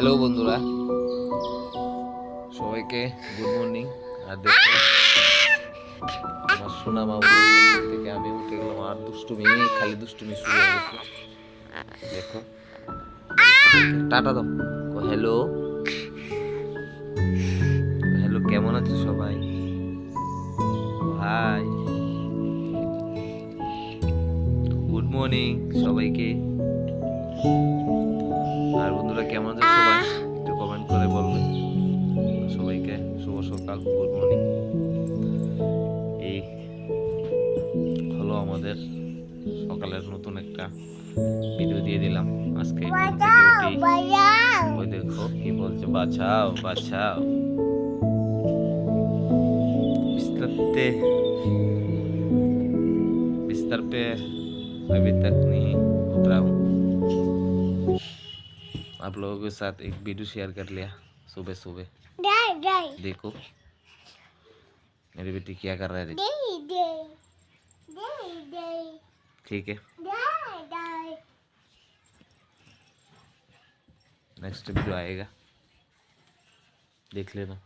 Hello বন্ধুরা, সবাইকে good morning. আর দেখো, আমার সোনা মামুনের পক্ষ থেকে আমি উঠে গেলাম। আর দুষ্টুমি, খালি দুষ্টুমি শুরু হয়ে গেছে। দেখো, টাটা দাও। হ্যালো হ্যালো, কেমন আছো সবাই? হাই, গুড মর্নিং সবাইকে। আর বন্ধুরা কেমন আছো সবাই? একটু কমেন্ট করে বলবে। সবাইকে শুভ সকাল, গুড মর্নিং। এই হলো আমাদের সকালের নতুন একটা ভিডিও দিয়ে দিলাম আজকে ঘুম থেকে উঠি। ওই দেখো কি বলছে, বাঁচাও বাঁচাও। बिस्तर पे बिस्तर पे अभी तक नहीं उतरा हूँ। आप लोगों के साथ एक वीडियो शेयर कर लिया सुबह सुबह। देखो मेरी बेटी क्या कर रहा है, देखो। ठीक है, नेक्स्ट वीडियो आएगा, देख लेना।